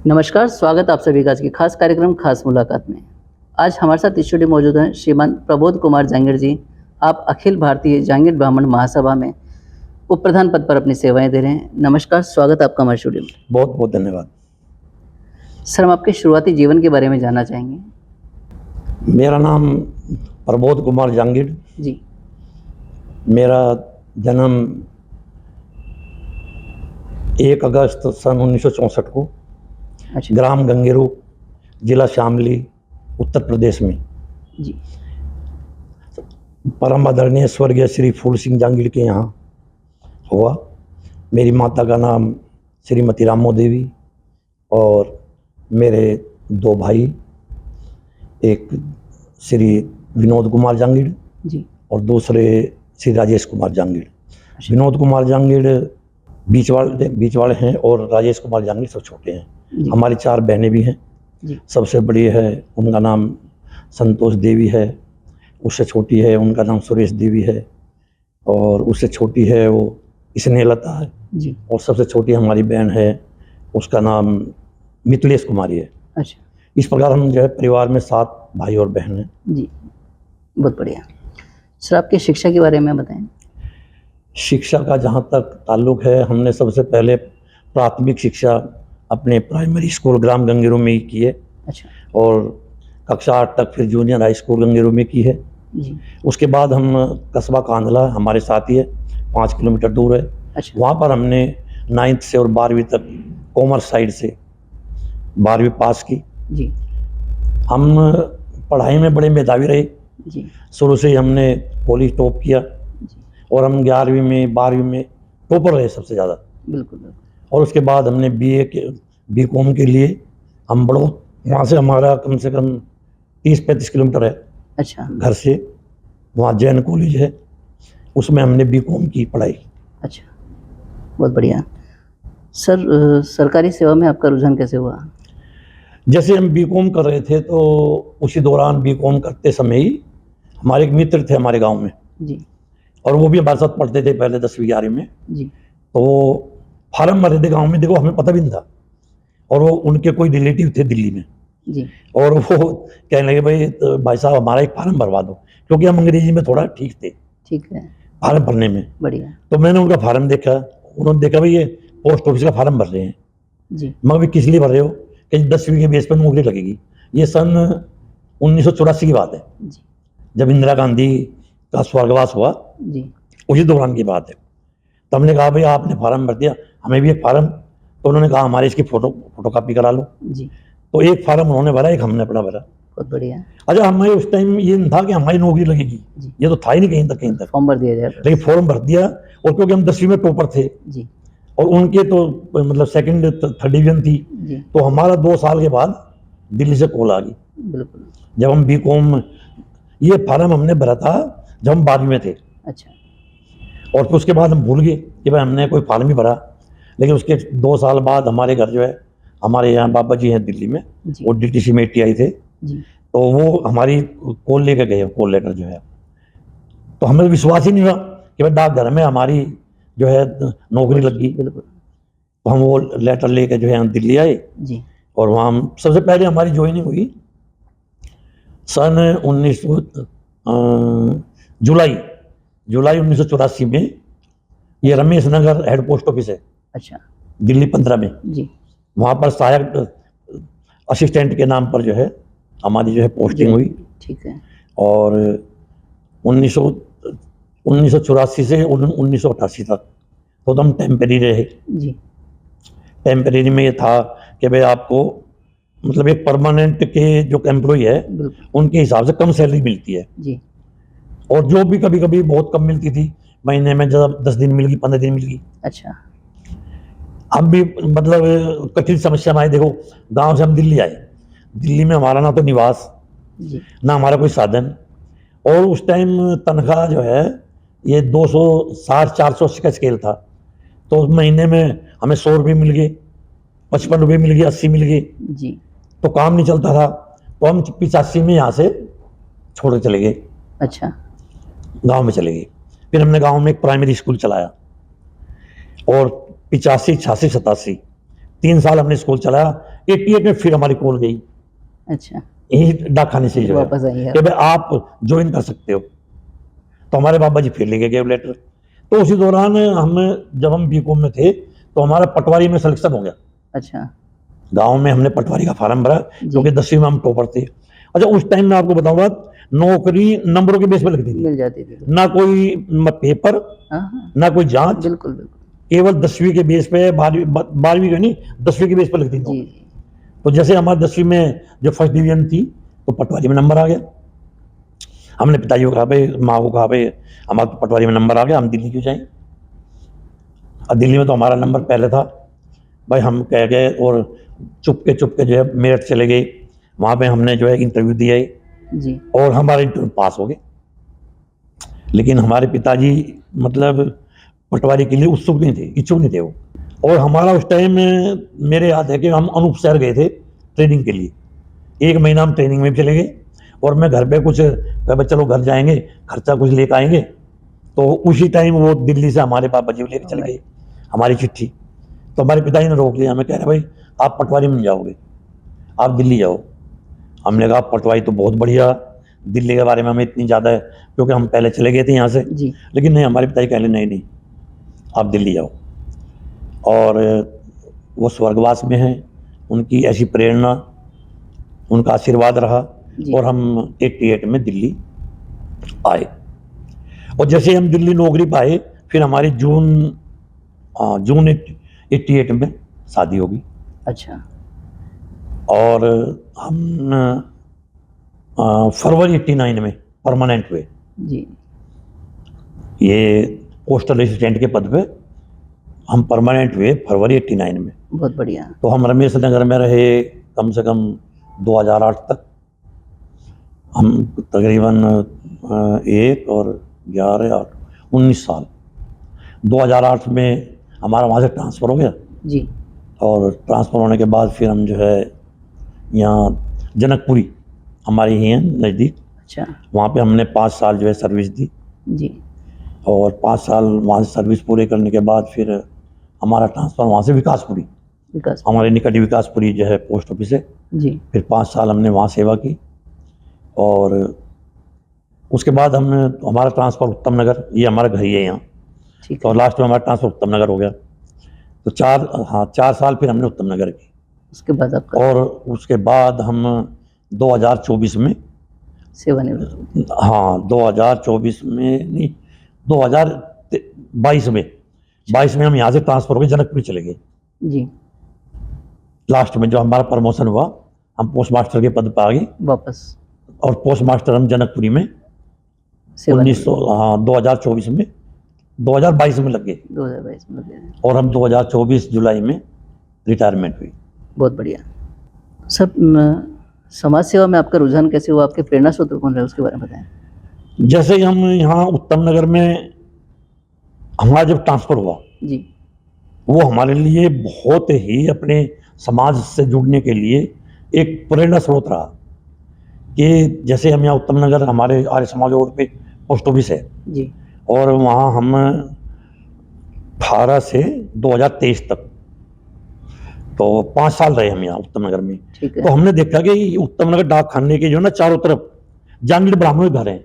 नमस्कार, स्वागत आप सभी का आज की खास कार्यक्रम खास मुलाकात में। आज हमारे साथ स्टूडियो मौजूद हैं श्रीमान प्रबोध कुमार जांगिड़ जी। आप अखिल भारतीय जांगिड़ ब्राह्मण महासभा में उप प्रधान पद पर अपनी सेवाएं दे रहे हैं। नमस्कार, स्वागत आपका हमारे स्टूडियो में। बहुत बहुत धन्यवाद। सर, हम आपके शुरुआती जीवन के बारे में जानना चाहेंगे। मेरा नाम प्रबोध कुमार जांगिड़। जी। मेरा जन्म 1 अगस्त सन 1964 को अच्छा। ग्राम गंगेरू, जिला शामली, उत्तर प्रदेश में जी। परम आदरणीय स्वर्गीय श्री फूल सिंह जांगिड़ के यहाँ हुआ। मेरी माता का नाम श्रीमती रामो देवी और मेरे 2 भाई, एक श्री विनोद कुमार जांगिड़ जी। और दूसरे श्री राजेश कुमार जांगिड़। अच्छा। विनोद कुमार जांगिड़ बीच वाले हैं और राजेश कुमार जांगिड़ सब छोटे हैं। जी। हमारी 4 बहनें भी हैं। जी। सबसे बड़ी है, उनका नाम संतोष देवी है। उससे छोटी है, उनका नाम सुरेश देवी है। और उससे छोटी है वो स्नेहलता है। जी। और सबसे छोटी हमारी बहन है, उसका नाम मिथिलेश कुमारी है। अच्छा। इस प्रकार हम जो है परिवार में 7 भाई और बहन हैं। जी, बहुत बढ़िया। सर, आपकी शिक्षा के बारे में बताएं। शिक्षा का जहाँ तक ताल्लुक है, हमने सबसे पहले प्राथमिक शिक्षा अपने प्राइमरी स्कूल ग्राम गंगेरू में ही की है। अच्छा। और कक्षा 8 तक फिर जूनियर हाई स्कूल गंगेरू में की है। जी। उसके बाद हम कस्बा कांधला हमारे साथ ही है, 5 किलोमीटर दूर है। अच्छा। वहाँ पर हमने 9th से और 12वीं तक कॉमर्स साइड से 12वीं पास की। जी। हम पढ़ाई में बड़े मेधावी रहे। जी। शुरू से ही हमने कॉलेज टॉप किया और हम 11वीं में 12वीं में टॉपर रहे सबसे ज़्यादा। बिल्कुल बिल्कुल। और उसके बाद हमने बीकॉम के लिए हम बड़ो, वहाँ से हमारा कम से कम 30-35 किलोमीटर है। अच्छा। घर से वहाँ जैन कॉलेज है, उसमें हमने बीकॉम की पढ़ाई। अच्छा, बहुत बढ़िया। सर, सरकारी सेवा में आपका रुझान कैसे हुआ? जैसे हम बीकॉम कर रहे थे तो उसी दौरान बीकॉम करते समय ही हमारे एक मित्र थे हमारे गांव में। जी। और वो भी हमारे साथ पढ़ते थे पहले 10वीं 11वीं में। जी। तो वो फार्म भरे थे गांव में, देखो हमें पता भी नहीं था। और वो उनके कोई रिलेटिव थे दिल्ली में। जी। और वो कहने लगे, भाई साहब हमारा एक फार्म भरवा दो, क्योंकि हम अंग्रेजी में थोड़ा ठीक थे ठीक है। फार्म भरने में। बढ़िया। तो मैंने उनका फार्म देखा, उन्होंने देखा भाई ये पोस्ट ऑफिस का फार्म भर रहे हैं। जी। मैं भी किस लिए भर रहे हो कि 10वीं के बेस पर नौकरी लगेगी। ये सन 1984 की बात है, जी। जब इंदिरा गांधी का स्वर्गवास हुआ, जी। उसी दौरान की बात है। तो हमने कहा भाई आपने फार्म भर दिया, हमें भी एक फार्म। तो उन्होंने कहा हमारे इसकी फोटोकॉपी करा लो। जी। तो एक फार्म उन्होंने भरा, एक हमने अपना भरा। बहुत बढ़िया। अच्छा, हमें उस टाइम ये नहीं था कि हमारी नौकरी लगेगी, जी। ये तो था ही नहीं कहीं तक। फॉर्म भर दिया जाए बस। लेकिन फॉर्म भर दिया, और क्योंकि हम 10वीं में टॉपर थे जी। और उनके तो मतलब 2nd 3rd डिवीजन थी, जी। तो हमारा 2 साल के बाद दिल्ली से कॉल आ गई। बिल्कुल। जब हम बीकॉम, ये फार्म हमने भरा था जब हम 12वीं में थे। अच्छा। और फिर उसके बाद हम भूल गए कि भाई हमने कोई फार्म ही भरा। लेकिन उसके 2 साल बाद हमारे घर जो है, हमारे यहाँ बाबा जी हैं दिल्ली में, जी। वो DTC में TI थे। जी। तो वो हमारी कॉल लेकर गए, कॉल लेटर जो है। तो हमें विश्वास ही नहीं हुआ कि भाई डाकघर में हमारी जो है नौकरी लग गई। बिल्कुल। तो हम वो लेटर लेकर जो है दिल्ली आए। जी। और वहाँ हम सबसे पहले हमारी ज्वाइनिंग हुई सन 19 जुलाई 1984 में। ये Ramesh Nagar head post office है। अच्छा। दिल्ली 15 में। जी। वहाँ पर सहायक असिस्टेंट के नाम पर जो है हमारी जो है पोस्टिंग हुई। ठीक है। और 1984 से 1988 तक तो हम टेम्परेरी रहे। जी। टेम्परेरी में ये था कि भाई आपको मतलब एक परमानेंट के जो एम्प्लॉय है उनके हिसाब से कम सैलरी मिलती है। जी। और जो भी कभी कभी बहुत कम मिलती थी, महीने में जब 10 दिन मिल गई, 15 दिन मिल गई। अच्छा। अब भी मतलब कठिन समस्या में आए। देखो, गांव से हम दिल्ली आए, दिल्ली में हमारा ना तो निवास, जी। ना हमारा कोई साधन। और उस टाइम तनख्वाह जो है ये 260-480 का स्केल था। तो महीने में हमें 100 रुपये मिल गए, 55 रुपये मिल गए, 80 मिल गए। जी। तो काम नहीं चलता था। तो हम 85 में यहाँ से छोड़ के चले गए। अच्छा। गांव में चले गए। फिर हमने गांव में एक प्राइमरी स्कूल चलाया। और 85, 86, 87 3 साल हमने स्कूल चलाया। 88 में फिर हमारी कॉल गई अच्छा, यही डाक खाने से जो है वापस आई है कि भाई आप ज्वाइन कर सकते हो। तो हमारे बाबा जी फिर लेके गए लेटर। तो उसी दौरान जब हम बीकॉम में थे तो हमारा पटवारी में सिलेक्शन हो गया। अच्छा गांव में हमने पटवारी का फार्म भरा क्योंकि 10वीं में हम टॉपर थे। अच्छा, उस टाइम में आपको बताऊंगा नौकरी नंबरों के बेस पे लगती थी, मिल जाती थी। ना कोई पेपर, हाँ हाँ, ना कोई जांच, बिल्कुल बिल्कुल। केवल 10वीं के बेस पे, 12वीं का नहीं, 10वीं के बेस पे लगती जी थी। जी, तो जैसे हमारी 10वीं में जो फर्स्ट डिवीजन थी तो पटवारी में नंबर आ गया। हमने पिताजी को कहा, भाई माँ को कहा, भाई हमारा तो पटवारी में नंबर आ गया, हम दिल्ली क्यों जाएं। और दिल्ली में तो हमारा नंबर पहले था। भाई हम कह गए और चुपके चुपके जो है मेरठ चले गए। वहाँ पे हमने जो है इंटरव्यू दिया जी और हमारे इंटरव्यू पास हो गए। लेकिन हमारे पिताजी मतलब पटवारी के लिए उत्सुक नहीं थे, इच्छुक नहीं थे वो। और हमारा उस टाइम मेरे याद है कि हम अनूप शहर गए थे ट्रेनिंग के लिए। 1 महीना हम ट्रेनिंग में भी चले गए और मैं घर पे कुछ कहा चलो घर जाएंगे, खर्चा कुछ लेकर आएंगे। तो उसी टाइम वो दिल्ली से हमारे पापा जी लेकर चले गए हमारी चिट्ठी। तो हमारे पिताजी ने रोक लिया, हमें कह रहे भाई आप पटवारी में जाओगे, आप दिल्ली जाओ। हमने कहा पटवारी तो बहुत बढ़िया, दिल्ली के बारे में हमें इतनी ज़्यादा है क्योंकि हम पहले चले गए थे यहाँ से। जी, लेकिन नहीं, हमारे पिताजी कह रहे नहीं नहीं आप दिल्ली जाओ। और वो स्वर्गवास में हैं, उनकी ऐसी प्रेरणा, उनका आशीर्वाद रहा जी। और हम 88 में दिल्ली आए। और जैसे हम दिल्ली नौकरी पाए फिर हमारी जून 88 में शादी होगी। अच्छा, और हम फरवरी 89 में परमानेंट हुए। जी ये पोस्टल असिस्टेंट के पद पे हम परमानेंट हुए फरवरी 89 में। बहुत बढ़िया। तो हम रमेश नगर में रहे कम से कम 2008 तक। हम तकरीबन 1 और 11 और 19 साल। 2008 में हमारा वहाँ से ट्रांसफ़र हो गया जी, और ट्रांसफ़र होने के बाद फिर हम जो है यहाँ जनकपुरी हमारे ही हैं नज़दीक, अच्छा, वहाँ पे हमने 5 साल जो है सर्विस दी। जी, और 5 साल वहाँ से सर्विस पूरे करने के बाद फिर हमारा ट्रांसफ़र वहाँ से विकासपुरी, विकास। हमारे निकट विकासपुरी जो है पोस्ट ऑफिस है। जी, फिर 5 साल हमने वहाँ सेवा की और उसके बाद हमारा ट्रांसफ़र उत्तम नगर, ये हमारा घर ही है यहाँ। ठीक तो है। लास्ट में हमारा ट्रांसफ़र उत्तम नगर हो गया। तो 4 साल फिर हमने उत्तम नगर की। उसके बाद आपका और उसके बाद हम 2024 में, सेवानिवृत्त। हाँ 2024 में नहीं, 2022 में हम यहाँ से ट्रांसफ़र हो गए, जनकपुरी चले गए। जी, लास्ट में जो हमारा प्रमोशन हुआ हम पोस्ट मास्टर के पद पर आ गए वापस और पोस्ट मास्टर हम जनकपुरी में 2024 में 2022 में लग गए 2022 में लगे हैं। और हम 2024 जुलाई में रिटायरमेंट हुई। बहुत बढ़िया। सर, समाज सेवा में आपका रुझान कैसे हुआ? आपके प्रेरणा स्रोत कौन रहे, उसके बारे में बताएं। जैसे ही हम यहाँ उत्तम नगर में हमारा जब ट्रांसफ़र हुआ, जी, वो हमारे लिए बहुत ही अपने समाज से जुड़ने के लिए एक प्रेरणा स्रोत रहा। कि जैसे हम यहाँ उत्तम नगर, हमारे आर्य समाज रोड पे पोस्ट ऑफिस है जी, और वहाँ हम 18 से 2023 तक तो 5 साल रहे हम यहाँ उत्तम नगर में। ठीक है। तो हमने देखा कि उत्तम नगर डाक खाने के जो है ना चारों तरफ जांगीर ब्राह्मणों के घर हैं,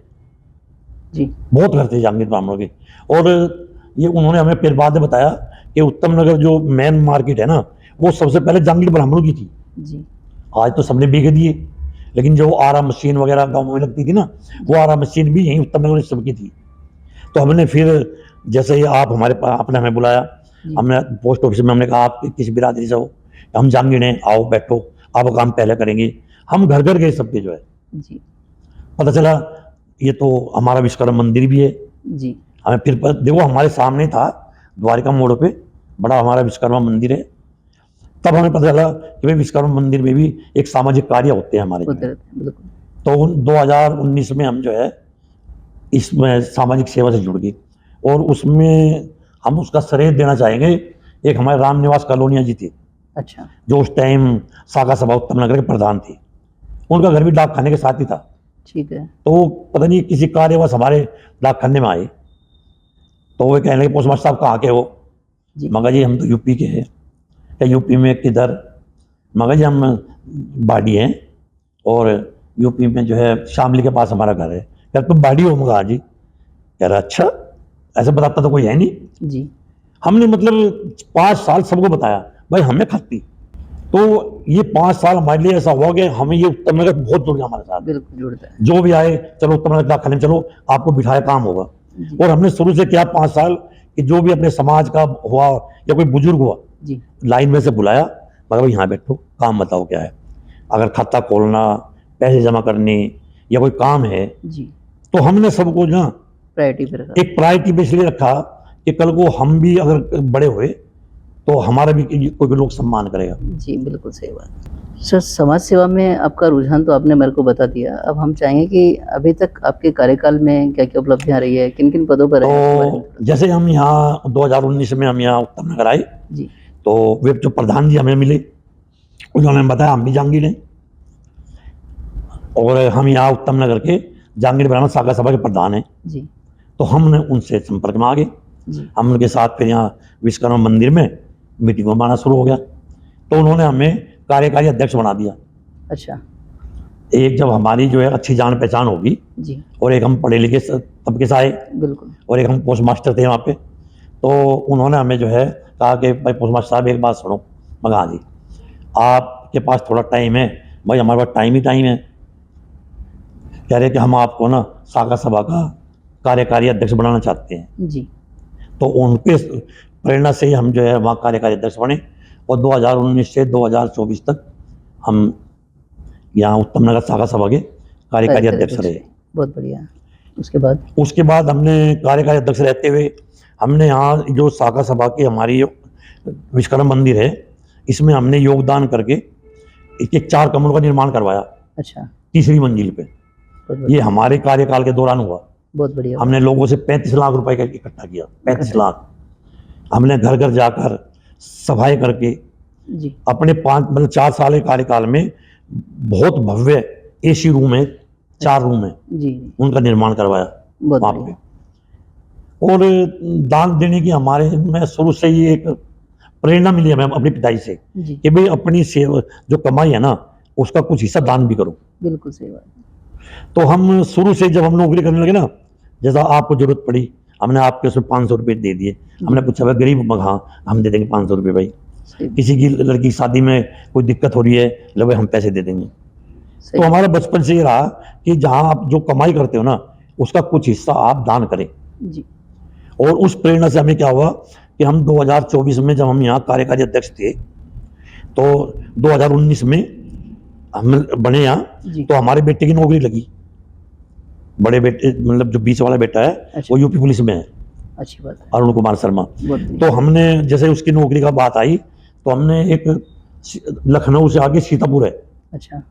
जी, बहुत घर थे जांगीर ब्राह्मणों के। और ये उन्होंने हमें फिर बाद में बताया कि उत्तम नगर जो मेन मार्केट है ना वो सबसे पहले जांगीर ब्राह्मणों की थी। जी, आज तो सबने बिक दिए, लेकिन जो आरा मशीन वगैरह गाँव में लगती थी ना वो आरा मशीन भी यहीं उत्तम नगर में सबकी थी। तो हमने फिर जैसे ही आप हमारे पास आपने हमें बुलाया, जी, हमने पोस्ट ऑफिस में हमने कहा आप किस बिरादरी से हो, हम जांगीर हैं, आओ बैठो, आप काम पहले करेंगे। हम घर घर गए सबके जो है, जी, पता चला ये तो हमारा विश्वकर्मा मंदिर भी है। जी, हमें फिर देखो हमारे सामने था द्वारिका मोड़ पे बड़ा हमारा विश्वकर्मा मंदिर है। तब हमें पता चला कि भाई विश्वकर्मा मंदिर में भी एक सामाजिक कार्य होते हैं हमारे होते जो है। रहते हैं, बिल्कुल। तो 2019 में हम जो है इसमें सामाजिक सेवा से जुड़ गए और उसमें हम उसका श्रेय देना चाहेंगे। एक हमारे राम निवास कॉलोनिया जी थे अच्छा, जो उस टाइम शाखा सभा उत्तम नगर के प्रधान थे, उनका घर भी डाक खाने के साथ ही था। ठीक है। तो वो पता नहीं किसी कार्यवश हमारे डाक खाने में आए तो वो कहने लगे पोस्ट मास्टर साहब कहाँ के हो? जी, मगर जी हम तो यूपी के हैं। क्या यूपी में किधर, मगर हम बाड़ी हैं और यूपी में जो है शामली के पास हमारा घर है। क्या तुम बाड़ी हो? मगर हाँ जी। कह रहा अच्छा, ऐसे बताता तो कोई है नहीं। जी हमने मतलब 5 साल सबको बताया भाई हमें खाती। तो ये 5 साल हमारे लिए ऐसा हुआ कि हमें ये उत्तम नगर बहुत जुड़ गया हमारे साथ। बिल्कुल जुड़ता है। जो भी आए चलो उत्तम नगर खाने चलो, आपको बिठाया काम होगा। जी और हमने शुरू से किया 5 साल कि जो भी अपने समाज का हुआ या कोई बुजुर्ग हुआ, जी लाइन में से बुलाया, मगर भाई यहाँ बैठो, काम बताओ क्या है। अगर खाता खोलना, पैसे जमा करने या कोई काम है, जी तो हमने सबको ना प्रायोरिटी पे रखा। एक प्रायोरिटी पे इसलिए रखा कि कल को हम भी अगर बड़े हुए तो हमारा भी कोई भी लोग सम्मान करेगा। जी बिल्कुल सही बात। सर, समाज सेवा में आपका रुझान तो आपने मेरे को बता दिया। अब हम चाहेंगे कि अभी तक आपके कार्यकाल में क्या-क्या उपलब्धियाँ रही है, किन-किन पदों पर रहे हैं, उसके बारे में तो थोड़ा-सा। जैसे हम यहाँ 2019 में हम यहाँ उत्तम नगर आए, जी तो वे जो प्रधान जी हमें मिले, उन्होंने बताया हम भी जहांगीर हैं और हम यहाँ उत्तम नगर के जहांगीर ब्राह्मण शाखा सभा के प्रधान हैं। जी तो हमने उनसे संपर्क में आ गए। जी हम उनके साथ फिर यहाँ विश्वकर्मा मंदिर में मीटिंग में आना शुरू हो गया। तो उन्होंने हमें कार्यकारी अध्यक्ष बना दिया। अच्छा। एक जब हमारी जो है अच्छी जान पहचान होगी जी और एक हम पढ़े लिखे तबके से आए बिल्कुल। और एक हम पोस्ट मास्टर थे वहाँ पे, तो उन्होंने हमें जो है कहा कि भाई पोस्ट मास्टर साहब एक बात सुनो। मगर हाँ जी, आपके पास थोड़ा टाइम है? भाई हमारे पास टाइम ही टाइम है। कह रहे कि हम आपको ना शाखा सभा का कार्यकारी अध्यक्ष बनाना चाहते हैं। जी तो उनके प्रेरणा से ही हम जो है वहाँ कार्यकारी अध्यक्ष बने और 2019 से 2024 तक हम यहाँ उत्तम नगर शाखा सभा के कार्यकारी अध्यक्ष रहे। बहुत बढ़िया। उसके बाद हमने कार्यकारी अध्यक्ष रहते हुए हमने यहाँ जो शाखा सभा की हमारी विश्वकर्मा मंदिर है, इसमें हमने योगदान करके एक 4 कमरों का निर्माण करवाया। अच्छा। 3री मंजिल पे। बहुत ये बढ़िया। हमारे कार्यकाल के दौरान हुआ। बहुत बढ़िया। हमने लोगों से 35 लाख रुपए का इकट्ठा किया। 35 लाख हमने घर घर जाकर सभाएं करके जी अपने 4 साल के कार्यकाल में बहुत भव्य एसी रूम है, 4 रूम है, जी उनका निर्माण करवाया बहुत वहाँ बढ़िया। पे। और दान देने की हमारे में शुरू से ही एक प्रेरणा मिली हमें अपने पिताजी से जी कि भाई अपनी सेवा जो कमाई है ना, उसका कुछ हिस्सा दान भी करो। बिल्कुल सही बात। तो हम शुरू से जब हम नौकरी करने लगे ना, जैसा आपको जरूरत पड़ी, हमने आपके उसमें 500 रुपये दे दिए। हमने पूछा भाई गरीब, मगर हाँ हम दे देंगे 500 रुपये भाई। सही किसी की लड़की की शादी में कोई दिक्कत हो रही है, लो भाई हम पैसे दे देंगे। सही। तो हमारा बचपन से ये रहा कि जहाँ आप जो कमाई करते हो ना, उसका कुछ हिस्सा आप दान करें। जी और उस प्रेरणा से हमें क्या हुआ कि हम 2024 में जब हम यहाँ कार्यकारी अध्यक्ष थे, तो 2019 में हम बने यहाँ, जी तो हमारे बेटे की नौकरी लगी। बड़े बेटे मतलब जो बीच वाला बेटा है, अच्छा। वो यूपी पुलिस में है, अच्छी बात है। अरुण कुमार शर्मा। बहुत बढ़िया। तो हमने जैसे उसकी नौकरी का बात आई, तो हमने एक लखनऊ से आगे सीतापुर है अच्छा।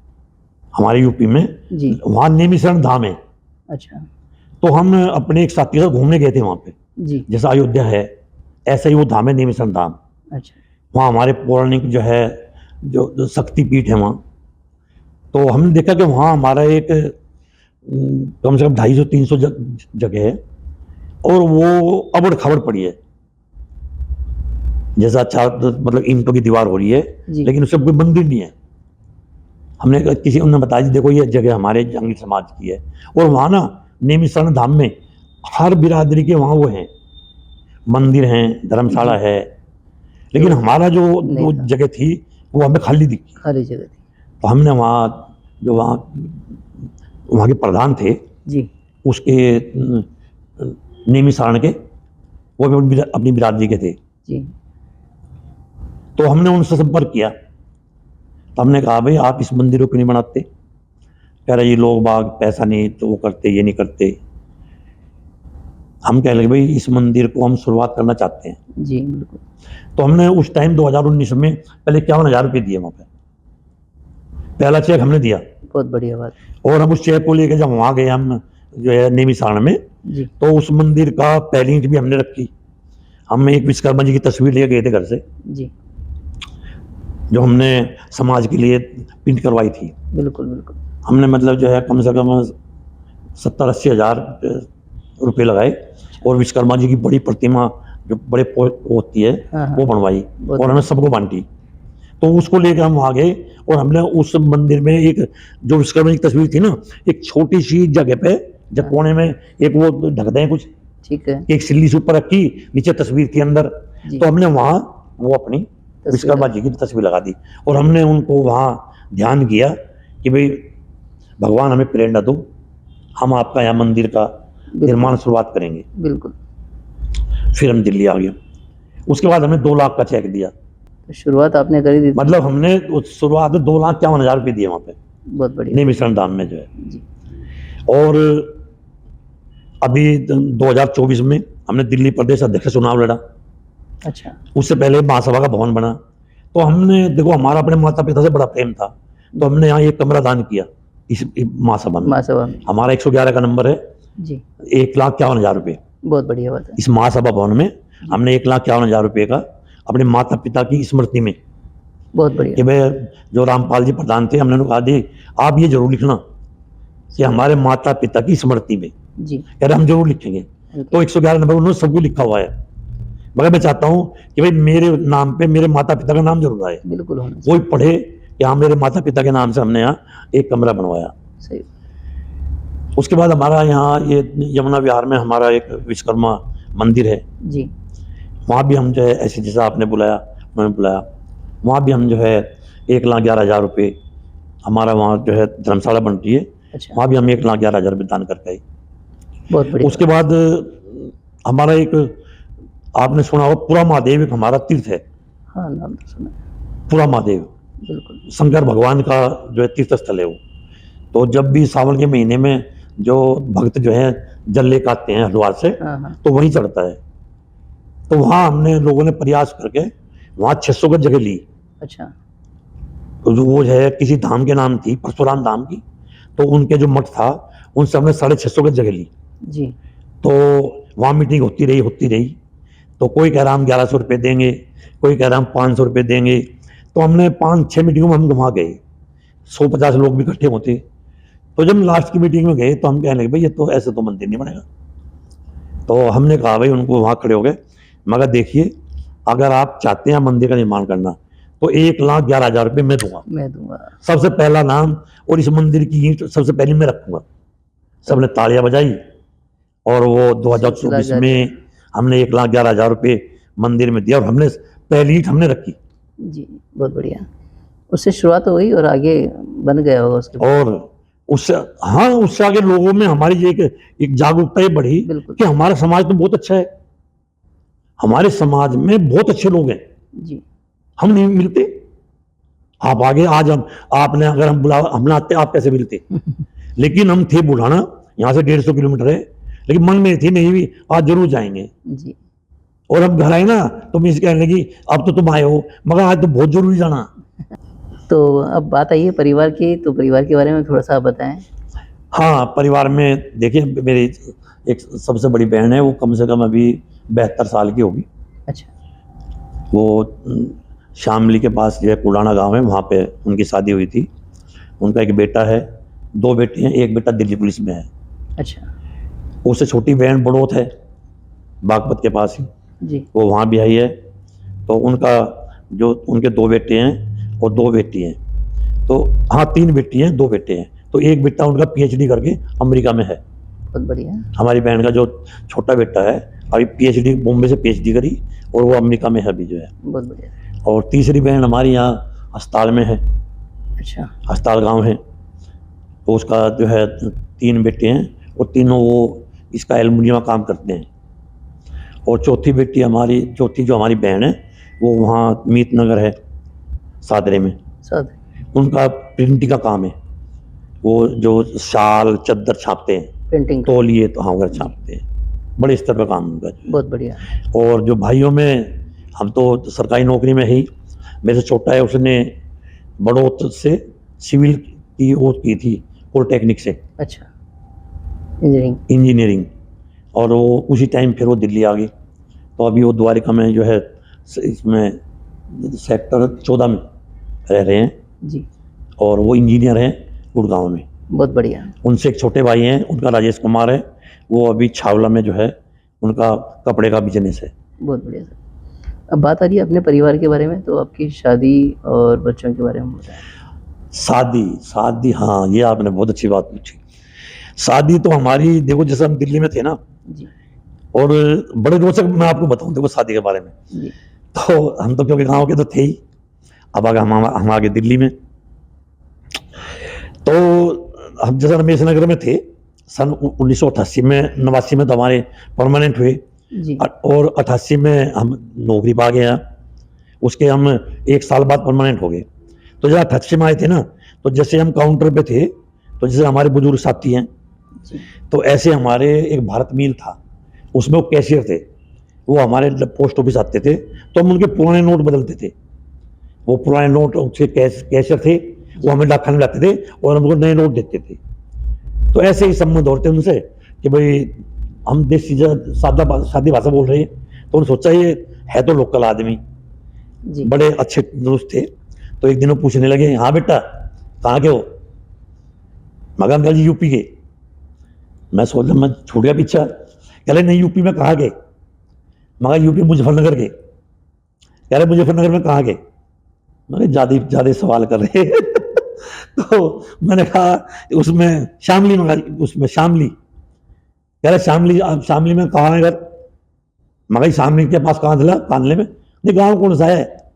हमारे यूपी में, जी वहाँ नेमिशरण धाम है। अच्छा। तो हम अपने एक साथी के साथ घूमने गए थे वहाँ पे। जी जैसा अयोध्या है ऐसा ही वो धाम है, नेमिशरण धाम। अच्छा। वहाँ हमारे पौराणिक जो है जो शक्तिपीठ है वहाँ। तो हमने देखा कि वहाँ हमारा एक कम से कम 250-300 जगह है और वो अबड़ खबड़ पड़ी है। जैसा अच्छा मतलब ईंटों की दीवार हो रही है, जी लेकिन उससे कोई मंदिर नहीं है। हमने किसी उन्होंने बताया जी देखो ये जगह हमारे जंगली समाज की है। और वहाँ ना नेमिशरण धाम में हर बिरादरी के वहाँ वो हैं, मंदिर हैं, धर्मशाला है। लेकिन हमारा जो नहीं था। जगह थी वो हमें खाली दिखी। खाली जगह थी। तो हमने वहाँ के प्रधान थे जी उसके नेमिशरण के, वो भी अपनी बिरादरी के थे। जी तो हमने उनसे संपर्क किया। तो हमने कहा भाई आप इस मंदिर को क्यों नहीं बनाते? कह रहे ये लोग बाग पैसा नहीं तो वो करते, ये नहीं करते। हम कह लगे भाई इस मंदिर को हम शुरुआत करना चाहते हैं। जी बिल्कुल। तो हमने उस टाइम 2019 में पहले 51,000 रुपये दिए वहाँ पे, पहला चेक हमने दिया। बहुत बढ़िया बात। और हम उस चेक को लेकर जब वहाँ गए हम जो है नेमिशरण में, जी तो उस मंदिर का पहली ईंट भी हमने रखी। हम एक विश्वकर्मा जी की तस्वीर लेके गए थे घर से, जी जो हमने समाज के लिए प्रिंट करवाई थी। बिल्कुल बिल्कुल। हमने मतलब जो है कम से कम 70-80 हज़ार रुपये लगाए और विश्वकर्मा जी की बड़ी प्रतिमा जो बड़े होती है हाँ, हाँ। वो बनवाई बहुत और हमें सबको बांटी। तो उसको लेकर हम वहाँ गए और हमने उस मंदिर में एक जो विश्वकर्मा की तस्वीर थी ना, एक छोटी सी जगह पे जब कोने में एक वो ढकते हैं कुछ, ठीक है एक सिल्ली से ऊपर रखी, नीचे तस्वीर थी अंदर, जी। तो हमने वहाँ वो अपनी विश्वकर्मा जी की तस्वीर लगा दी और हमने उनको वहाँ ध्यान किया कि भाई भगवान हमें प्रेरणा दो, हम आपका यहाँ मंदिर का निर्माण शुरुआत करेंगे। बिल्कुल। फिर हम दिल्ली आ गए। उसके बाद हमें 2 लाख का चेक दिया, तो शुरुआत आपने करी थी, मतलब हमने उस शुरुआत में 2,51,000 रुपये दिए वहाँ पे बहुत बढ़िया निमिषण धाम में जो है। जी। और अभी 2024 में हमने दिल्ली प्रदेश अध्यक्ष चुनाव लड़ा। अच्छा, उससे पहले महासभा का भवन बना। तो हमने देखो, हमारा अपने माता पिता से बड़ा प्रेम था, तो हमने यहाँ एक कमरा दान किया इस महासभा में। महासभा में हमारा 111 का नंबर है, जी, 1,51,000 रुपये। बहुत बढ़िया बात है। इस महासभा भवन में हमने 1,51,000 रुपये का अपने माता पिता की स्मृति में, बहुत कि बढ़िया भाई जो रामपाल जी प्रधान थे, हमने उनको कहा दी आप ये जरूर लिखना कि हमारे माता पिता की स्मृति में, जी। यार हम जरूर लिखेंगे। तो 111 नंबर उन्होंने सबको लिखा हुआ है, मगर मैं चाहता हूँ कि भाई मेरे नाम पे मेरे माता पिता का नाम जरूर आए, बिल्कुल होना कोई पढ़े कि हाँ मेरे माता पिता के नाम से हमने यहाँ एक कमरा बनवाया। सही। उसके बाद हमारा यहाँ ये यमुना विहार में हमारा एक विश्वकर्मा मंदिर है, जी, वहाँ भी हम जो है ऐसे जैसा आपने बुलाया, मैंने बुलाया, वहाँ भी हम जो है 1,11,000 रुपये, हमारा वहाँ जो है धर्मशाला बनती है, अच्छा, वहाँ भी हम 1,11,000 रुपये दान करके आए। बहुत बढ़िया। उसके बाद हमारा एक आपने सुना हो पूरा महादेव, एक हमारा तीर्थ है हाँ, नाम तो सुना है। पूरा महादेव, बिल्कुल, शंकर भगवान का जो है तीर्थ स्थल है वो। तो जब भी सावन के महीने में जो भक्त जो है जल लेकर आते हैं हरिद्वार से, हाँ हाँ, तो वहीं चढ़ता है। तो वहाँ हमने लोगों ने प्रयास करके वहाँ 600 गज जगह ली। अच्छा, तो जो वो है किसी धाम के नाम थी, परशुराम धाम की, तो उनके जो मठ था उनसे हमने 650 गज जगह ली। जी, तो वहाँ मीटिंग होती रही। तो कोई कह रहा हम 1100 रुपये देंगे, कोई कह रहा हम 500 रुपये देंगे। तो हमने 5-6 मीटिंगों में हम घुमा गए, 150 लोग भी इकट्ठे होते। तो जब लास्ट की मीटिंग में गए तो हम कहने लगे भाई ये तो ऐसे तो मंदिर नहीं बनेगा। तो हमने कहा भाई उनको, वहाँ खड़े हो गए, मगर देखिए अगर आप चाहते हैं मंदिर का निर्माण करना तो 1,11,000 रुपये मैं दूंगा, मैं दूंगा। सबसे पहला नाम, और इस मंदिर की ईंट सबसे पहले मैं रखूंगा। सबने तालियां बजाई और वो 2024 में हमने 1,11,000 रुपये मंदिर में दिया और हमने पहली ईंट हमने रखी। जी, बहुत बढ़िया। उससे शुरुआत हो गई और आगे बन गया होगा उसके बाद। और उससे हाँ, उससे आगे लोगों में हमारी एक जागरूकता ये बढ़ी बिल्कुल। कि हमारा समाज तो बहुत अच्छा है, हमारे समाज में बहुत अच्छे लोग हैं, जी, हम नहीं मिलते। आप आगे आज हम आपने अगर हम आते आप कैसे मिलते। लेकिन हम थे बुढ़ाना, यहाँ से 150 किलोमीटर है, लेकिन मन में थी नहीं भी आज जरूर जाएंगे। जी, और अब घर आए ना तो मिस कहने लगी अब तो तुम आए हो, मगर आज तो बहुत जरूरी जाना। तो अब बात आई है परिवार की, तो परिवार के बारे में थोड़ा सा आप बताएं। हाँ, परिवार में देखिए मेरी एक सबसे बड़ी बहन है, वो कम से कम अभी 72 साल की होगी। अच्छा, वो शामली के पास जो है कुलाना गांव है, वहाँ पे उनकी शादी हुई थी। उनका एक बेटा है, 2 बेटे हैं, एक बेटा दिल्ली पुलिस में है। अच्छा, उससे छोटी बहन बड़ौत है, बागपत के पास ही, जी, वो वहाँ भी आई है। तो उनका जो उनके 2 बेटे हैं और 2 बेटी हैं। तो हाँ, 3 बेटी हैं, 2 बेटे हैं। तो एक बेटा उनका PhD करके अमेरिका में है। बहुत बढ़िया। हमारी बहन का जो छोटा बेटा है अभी PhD बॉम्बे से PhD करी और वो अमेरिका में है अभी जो है। बहुत बढ़िया। और तीसरी बहन हमारी यहाँ अस्पताल में है, अच्छा, अस्पताल गांव है। तो उसका जो है 3 बेटे हैं और तीनों वो इसका एल्युमिनियम का काम करते हैं। और चौथी जो हमारी बहन है वो वहाँ मीत नगर है सादरे में, साथ उनका प्रिंटिंग का काम है। वो जो शाल चद्दर छापते हैं, पेंटिंग, तौलिए तो हाँ वगैरह छापते हैं, बड़े स्तर पर काम उनका। बहुत बढ़िया। और जो भाइयों में हम तो सरकारी नौकरी में ही, मेरे से छोटा है, उसने बड़ौत से सिविल की वो की थी पॉलिटेक्निक से अच्छा, इंजीनियरिंग, और वो उसी टाइम फिर वो दिल्ली आ गई। तो अभी वो द्वारिका में जो है इसमें सेक्टर 14 में रह रहे हैं जी, और वो इंजीनियर हैं गुड़गांव में। बहुत बढ़िया। उनसे एक छोटे भाई हैं, उनका राजेश कुमार है, वो अभी छावला में जो है उनका कपड़े का बिजनेस है। बहुत बढ़िया सर। अब बात आ रही है अपने परिवार के बारे में, तो आपकी शादी और बच्चों के बारे में बताएं। शादी शादी, हाँ ये आपने बहुत अच्छी बात पूछी। शादी तो हमारी, देखो जैसे हम दिल्ली में थे ना, जी और बड़े रोचक मैं आपको बताऊं देखो शादी के बारे में। जी तो हम तो क्योंकि गांव के तो थे ही, अब आगे हम आगे दिल्ली में। तो हम जैसे रमेश नगर में थे, सन 1988 में 89 में तो हमारे परमानेंट हुए, जी और 88 में हम नौकरी पा गए। उसके हम 1 साल बाद परमानेंट हो गए। तो जब 88 में आए थे ना, तो जैसे हम काउंटर पे थे, तो जैसे हमारे बुजुर्ग साथी हैं, जी तो ऐसे हमारे एक भारत मील था, उसमें वो कैशियर थे। वो हमारे पोस्ट ऑफिस आते थे, तो हम उनके पुराने नोट बदलते थे। वो पुराने नोट, उसके कैशियर थे, वो हमें डाकखाने लाते थे और हमको नए नोट देते थे। तो ऐसे ही संबंध होते उनसे कि भाई हम देसी सादी भाषा बोल रहे हैं, तो उन्होंने सोचा ये है तो लोकल आदमी, जी बड़े अच्छे दोस्त थे। तो एक दिन वो पूछने लगे, हाँ बेटा कहाँ के हो? मगर अंकल जी यूपी के। मैं सोच मैं छूट गया पीछा, कह रहे नहीं यूपी में कहाँ के? मगर यूपी मुजफ्फरनगर के। कह रहे मुजफ्फरनगर में कहाँ के? मैंने ज्यादा ज्यादा सवाल कर रहे हैं। तो मैंने कहा उसमें शामली, मगर उसमें शामली। कह रहे शामली, शामली में कहाँ है घर? मगर शामली के पास कांधला, कांधले में। नहीं गाँव कौन सा है?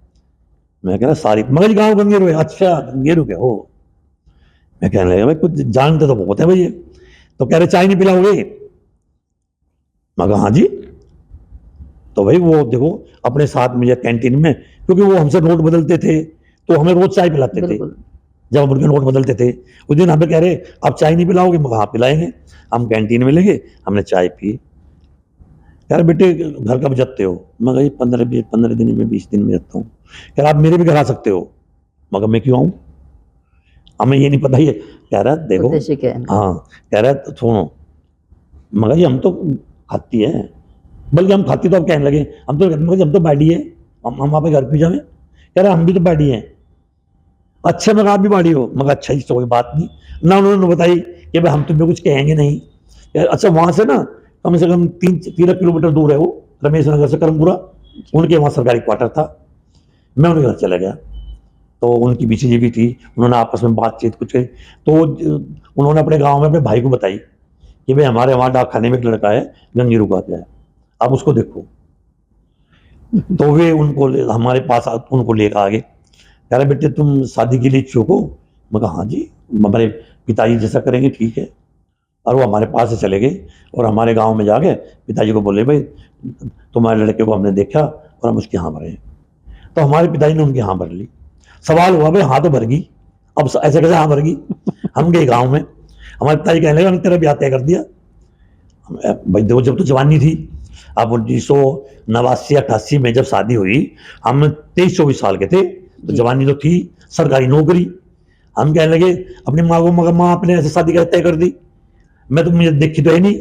मैं कह रहा सारी, मगर गाँव गंगेरू है। अच्छा गंगेरू के हो? मैं कहने लगा भाई कुछ जानते तो बहुत है भाई ये। तो कह रहे चाय नहीं पिलाओगे? मैं कहा हाँ जी। तो भाई वो देखो अपने साथ में कैंटीन में, क्योंकि वो हमसे नोट बदलते थे, तो हमें रोज चाय पिलाते थे। बिल्कुल जब हम उनके नोट बदलते थे, उस दिन हमें कह रहे आप चाय नहीं पिलाओगे? मैं कहा हाँ पिलाएंगे। हम कैंटीन में लेंगे, हमने चाय पी। यार बेटे घर कब जाते हो? मैं कहा 15 दिन में, 20 दिन में जाता हूँ। यार आप मेरे भी घर आ सकते हो। मगर मैं क्यों आऊँ? हमें ये नहीं पता। ये कह रहा देखो, उद्देश्य क्या है इनका? हाँ कह रहा है सुनो, मगर ये हम तो खाती है, बल्कि हम खाती तो अब कहने लगे हम तो, मगर हम तो बाड़ी है, हम वहाँ पे घर पे जाए। कह रहा हम भी तो बाड़ी हैं। अच्छा मगर आप भी बाड़ी हो? मगर अच्छा जी, तो कोई बात नहीं ना। उन्होंने बताई कि भाई हम तुम्हें कुछ कहेंगे नहीं। यार अच्छा वहाँ से ना कम से कम 13 किलोमीटर दूर है वो, रमेश नगर से करमपुरा। उनके वहाँ सरकारी क्वार्टर था। मैं उनके घर चला गया, तो उनकी बीसी जी भी थी, उन्होंने आपस में बातचीत कुछ करी। तो उन्होंने अपने गांव में अपने भाई को बताई कि भाई हमारे वहाँ डाक खाने में एक लड़का है, गंगीरू का क्या है, आप उसको देखो। तो वे उनको हमारे पास उनको लेकर आ गए। कह रहे बेटे तुम शादी के लिए इच्छुक हो? मैं कहा हाँ जी, हमारे पिताजी जैसा करेंगे ठीक है। और वो हमारे पास से चले गए और हमारे गांव में जाके पिताजी को बोले भाई तुम्हारे लड़के को हमने देखा और हम उसके यहाँ भरे हैं। तो हमारे पिताजी ने उनके यहाँ भर ली। सवाल हुआ भाई हाँ तो भर गई, अब ऐसे कैसे हाँ भर गई? हम गए गाँव में, हमारे पिताजी कहने लगे तेरा ब्याह तय कर दिया। भाई देखो जब तो जवानी थी, अब 1989-88 में जब शादी हुई, हम 23-24 साल के थे, तो जवानी तो थी, सरकारी नौकरी। हम कहने लगे अपनी माँ को, मगर माँ आपने ऐसे शादी तय कर दी, मैं तो मुझे देखी तो है नहीं।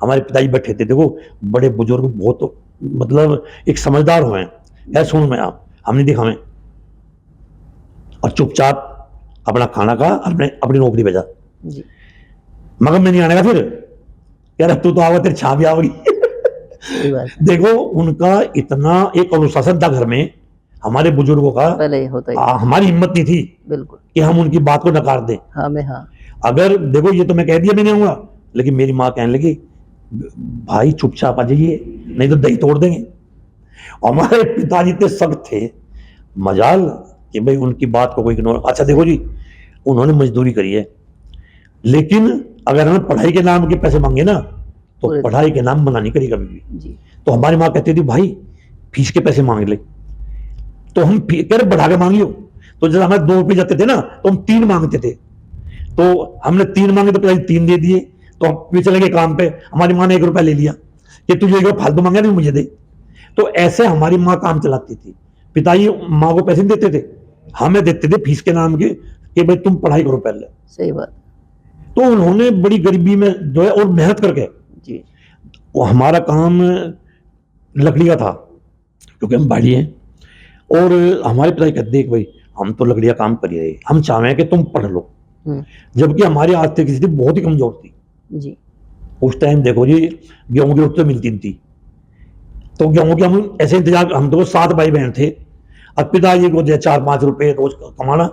हमारे पिताजी बैठे थे, देखो बड़े बुजुर्ग, बहुत मतलब एक समझदार हुए हैं। यार सुन मैं आप, हमने देखा हमें, और चुपचाप अपना खाना खा, अपनी नौकरी भेजा। जी मगर मैं नहीं आने का फिर। यार तू तो आवा, तेरी छां भी आओगी। सही बात है, देखो उनका इतना एक अनुशासन था घर में, हमारे बुजुर्गों का। पहले होता ही हमारी हिम्मत नहीं थी बिल्कुल। कि हम उनकी बात को नकार दें। हाँ में हाँ अगर देखो ये तो मैं कह दिया मैं नहीं आऊंगा, लेकिन मेरी माँ कहने लगी भाई चुपचाप आ जाइए, नहीं तो दही तोड़ देंगे। हमारे पिताजी इतने सख्त थे, मजाल कि भाई उनकी बात को कोई इग्नोर। अच्छा देखो जी, उन्होंने मजदूरी करी है, लेकिन अगर हमें पढ़ाई के नाम के पैसे मांगे ना, तो पूरे पढ़ाई के नाम मना नहीं करी कभी भी। जी तो हमारी माँ कहती थी भाई फीस के पैसे मांग ले, तो हम कह रहे बढ़ा के मांग लियो। तो जब हमारे 2 रुपये जाते थे ना, तो हम 3 मांगते थे। तो हमने 3 मांगे तो पिताजी 3 दे दिए। तो हम चले गए काम पे, हमारी माँ ने 1 रुपया ले लिया कि तुझे 1 रुपया फालतू मांगा नहीं मुझे दे। तो ऐसे हमारी माँ काम चलाती थी। पिताजी माँ को पैसे नहीं देते थे, हमें देते थे फीस के नाम के कि भाई तुम पढ़ाई करो पहले। सही बात तो उन्होंने बड़ी गरीबी में जो है और मेहनत करके, जी वो हमारा काम लकड़ी का था क्योंकि हम बाड़ी हैं। और हमारे पिताजी कहते देख भाई हम तो लकड़ी का काम कर ही रहे, हम चाहें कि तुम पढ़ लो। जबकि हमारी आर्थिक स्थिति बहुत ही कमजोर थी। जी उस टाइम देखो जी गेहूं की रोटी तो मिलती नहीं थी। तो गेहूं के हम ऐसे इंतजार, हम तो 7 भाई बहन थे, अब पिताजी को दे 4-5 रुपए रोज कमाना,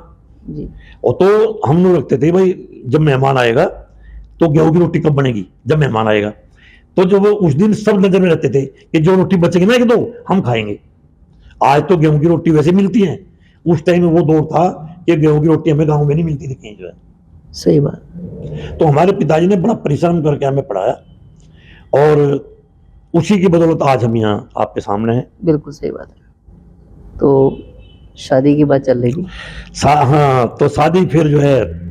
जी और तो हम लोग रखते थे भाई जब मेहमान आएगा तो गेहूं की रोटी कब बनेगी, जब मेहमान आएगा। तो जो वो उस दिन सब नजर में रहते थे कि जो रोटी बचेगी ना, कि तो हम खाएंगे। आज तो गेहूं की रोटी वैसे मिलती है, उस टाइम में वो दौर था कि गेहूं की रोटी हमें गाँव में नहीं मिलती थी कहीं जो है। सही बात। तो हमारे पिताजी ने बड़ा परिश्रम करके हमें पढ़ाया, और उसी की बदौलत आज हम यहाँ आपके सामने हैं। बिल्कुल सही बात है। तो शादी की बात चल रही थी। हाँ, तो शादी फिर जो है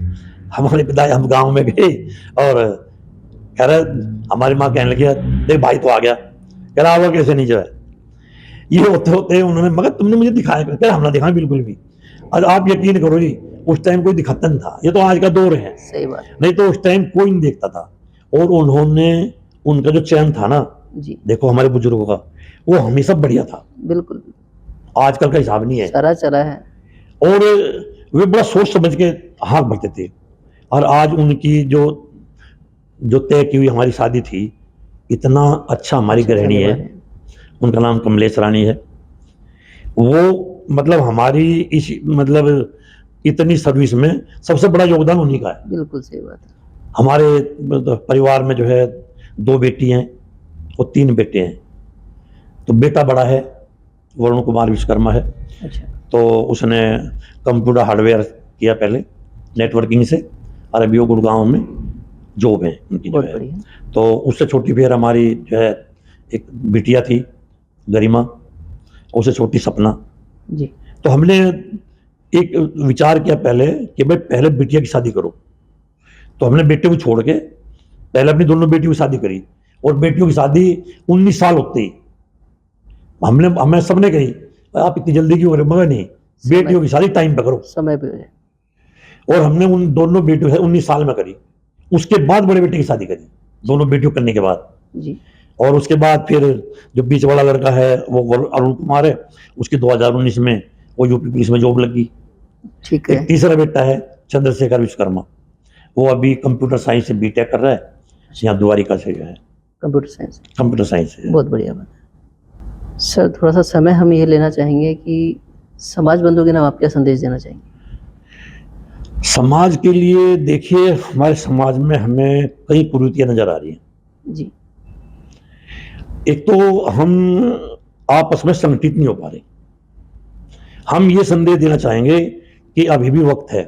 हमारे पिताजी, हम गांव में गए और कह रहे, हमारी माँ कहने लगी देख भाई तो आ गया, कह रहा आवा कैसे नहीं जो है। ये होते होते उन्होंने, मगर तुमने मुझे दिखाया, कह रहा हमने दिखाया बिल्कुल भी। और आप यकीन करो जी, उस टाइम कोई दिखाता नहीं था, ये तो आज का दौर है, सही बात। नहीं तो उस टाइम कोई नहीं देखता था। और उन्होंने, उनका जो चयन था ना, जी देखो हमारे बुजुर्गों का, वो हमेशा बढ़िया था, बिल्कुल, आजकल का हिसाब नहीं है। सारा चला है। और वे बड़ा सोच समझ के हाथ बढ़ते थे। और आज उनकी जो जो तय की हुई हमारी शादी थी, इतना अच्छा हमारी अच्छा गृहिणी चलने है, वाले हैं। उनका नाम कमलेश रानी है। वो मतलब हमारी इस मतलब इतनी सर्विस में सबसे बड़ा योगदान उन्हीं का है। बिल्कुल सही बात है। हमारे परिवार में जो है 2 बेटी हैं और 3 बेटे हैं। तो बेटा बड़ा है, वरुण कुमार विश्वकर्मा है, अच्छा तो उसने कंप्यूटर हार्डवेयर किया पहले नेटवर्किंग से, और अभी वो गुड़गांव में जॉब है उनकी जो बहुत है। बढ़िया। तो उससे छोटी फिर हमारी जो है एक बिटिया थी गरिमा, उससे छोटी सपना। जी तो हमने एक विचार किया पहले कि भाई पहले बिटिया की शादी करो। तो हमने बेटे को छोड़ के पहले अपनी दोनों बेटियों की शादी करी, और बेटियों की शादी 19 साल होते ही हमें सबने कही आप इतनी जल्दी क्यों हो रहे, मगर नहीं, बेटियों की शादी टाइम पे करो। समय पे हो जाए। और हमने उन दोनों बेटियों से 19 साल में करी। उसके बाद बड़े बेटे की शादी करी, दोनों बेटियों करने के बाद। जी और उसके बाद फिर जो बीच वाला लड़का है वो अरुण कुमार है, उसकी 2019 में वो यूपी पुलिस में जॉब लगी। ठीक है। एक तीसरा बेटा है चंद्रशेखर विश्वकर्मा, वो अभी कंप्यूटर साइंस से बीटेक कर रहा है, यहाँ द्वारिका से जो है कंप्यूटर साइंस। कंप्यूटर साइंस से। बहुत बढ़िया बात है। सर थोड़ा सा समय हम ये लेना चाहेंगे कि समाज बंधुओं के नाम आप क्या संदेश देना चाहेंगे? समाज के लिए देखिए, हमारे समाज में हमें कई कुरीतियां नजर आ रही हैं। जी एक तो हम आपस में संगठित नहीं हो पा रहे। हम ये संदेश देना चाहेंगे कि अभी भी वक्त है,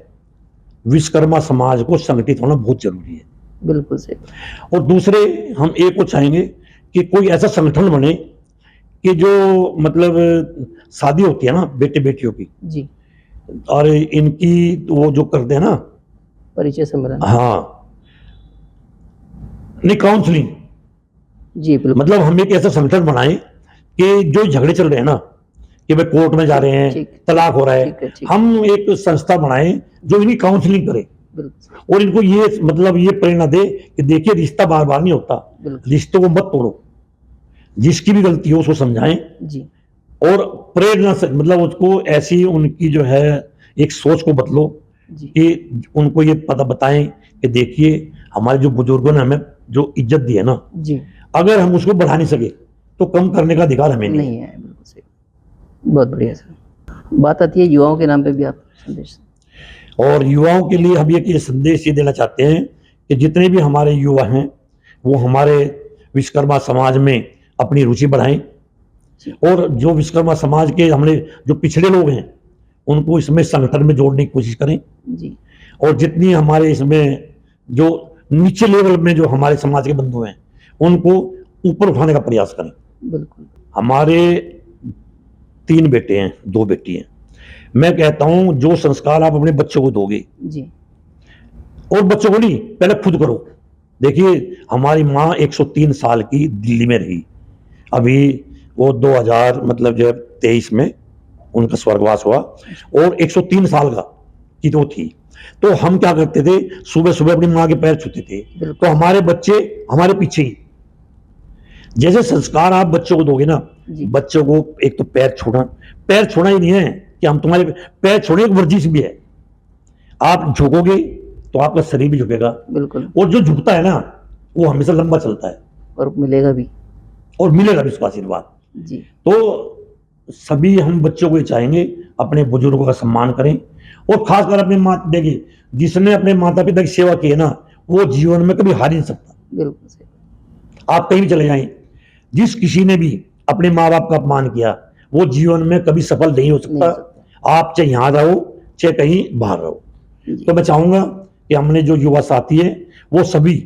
विश्वकर्मा समाज को संगठित होना बहुत जरूरी है। बिल्कुल सही। और दूसरे हम एक को चाहेंगे कि कोई ऐसा संगठन बने कि जो मतलब शादी होती है ना बेटे बेटियों की, जी और इनकी वो जो करते हैं ना, परिचय सम्मेलन। हाँ, नहीं काउंसलिंग, जी बिल्कुल। मतलब हम एक ऐसा संगठन बनाए कि जो झगड़े चल रहे हैं ना, कि भाई कोर्ट में जा रहे हैं, ठीक। तलाक हो रहा ठीक है, है, ठीक। हम एक संस्था बनाए जो इनकी काउंसलिंग करे, बिल्कुल और इनको ये मतलब ये प्रेरणा दे कि देखिए रिश्ता बार बार नहीं होता, बिल्कुल। रिश्तों को मत तोड़ो, जिसकी भी गलती हो उसको समझाएं, जी और प्रेरणा से मतलब उसको ऐसी उनकी जो है एक सोच को बदलो जी कि उनको ये पता बताएं कि देखिए हमारे जो बुजुर्गों ने हमें जो इज्जत दी है ना, जी अगर हम उसको बढ़ा नहीं सके तो कम करने का अधिकार हमें नहीं है। नहीं है। बिल्कुल सही। बहुत बढ़िया सर। बात आती है युवाओं के नाम पे भी आप संदेश। और युवाओं के लिए हम ये संदेश ये देना चाहते हैं कि जितने भी हमारे युवा हैं वो हमारे विश्वकर्मा समाज में अपनी रुचि बढ़ाएं, और जो विश्वकर्मा समाज के हमारे जो पिछड़े लोग हैं उनको इसमें संगठन में जोड़ने की कोशिश करें, जी और जितनी हमारे इसमें जो नीचे लेवल में जो हमारे समाज के बंधु हैं उनको ऊपर उठाने का प्रयास करें। बिल्कुल। हमारे 3 बेटे हैं, 2 बेटी हैं। मैं कहता हूं जो संस्कार आप अपने बच्चों को दोगे, जी और बच्चों को नहीं, पहले खुद करो। देखिए हमारी माँ 103 साल की दिल्ली में रही, अभी वो 2000 मतलब जो 23 में उनका स्वर्गवास हुआ, और 103 साल का की तो थी। तो हम क्या करते थे, सुबह सुबह अपनी माँ के पैर छूते थे, तो हमारे बच्चे हमारे पीछे ही। जैसे संस्कार आप बच्चों को दोगे ना, जी बच्चों को एक तो पैर छूना ही नहीं है कि हम तुम्हारे पैर छोड़े, एक वर्जिश भी है। आप झुकोगे तो आपका शरीर भी झुकेगा, बिल्कुल। और जो झुकता है ना वो हमेशा लंबा चलता है, और मिलेगा भी। और मिलेगा भी उसका आशीर्वाद। जी तो सभी हम बच्चों को ये चाहेंगे अपने बुजुर्गों का सम्मान करें, और खासकर अपने माता, देखिए जिसने अपने माता पिता की सेवा की है ना, वो जीवन में कभी हार ही नहीं सकता। बिल्कुल सही। आप कहीं भी चले जाएं, जिस किसी ने भी अपने माँ बाप का अपमान किया, वो जीवन में कभी सफल नहीं हो नहीं हो सकता। आप चाहे यहाँ रहो चाहे कहीं बाहर रहो। जी तो मैं चाहूंगा कि हमने जो युवा साथी है वो सभी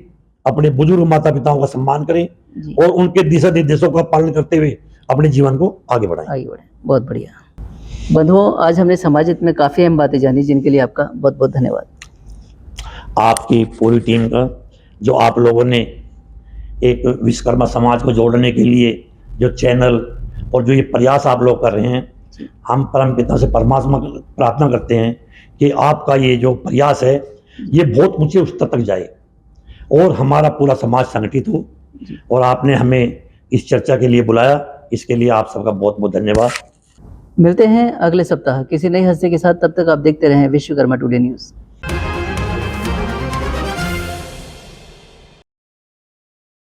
अपने बुजुर्ग माता पिताओं का सम्मान करें जी और उनके दिशा निर्देशों का पालन करते हुए अपने जीवन को आगे बढ़ाएं। आगे बढ़े, बहुत बढ़िया। बंधुओं, आज हमने समाज हित में काफ़ी अहम बातें जानी, जिनके लिए आपका बहुत बहुत धन्यवाद। आपकी पूरी टीम का, जो आप लोगों ने एक विश्वकर्मा समाज को जोड़ने के लिए जो चैनल और जो ये प्रयास आप लोग कर रहे हैं, हम परम पिता से परमात्मा प्रार्थना करते हैं कि आपका ये जो प्रयास है ये बहुत ऊंचे स्तर तक जाए और हमारा पूरा समाज संगठित हो। और आपने हमें इस चर्चा के लिए बुलाया, इसके लिए आप सबका बहुत बहुत धन्यवाद। मिलते हैं अगले सप्ताह किसी नई हस्ती के साथ। तब तक आप देखते रहें विश्वकर्मा टुडे न्यूज़।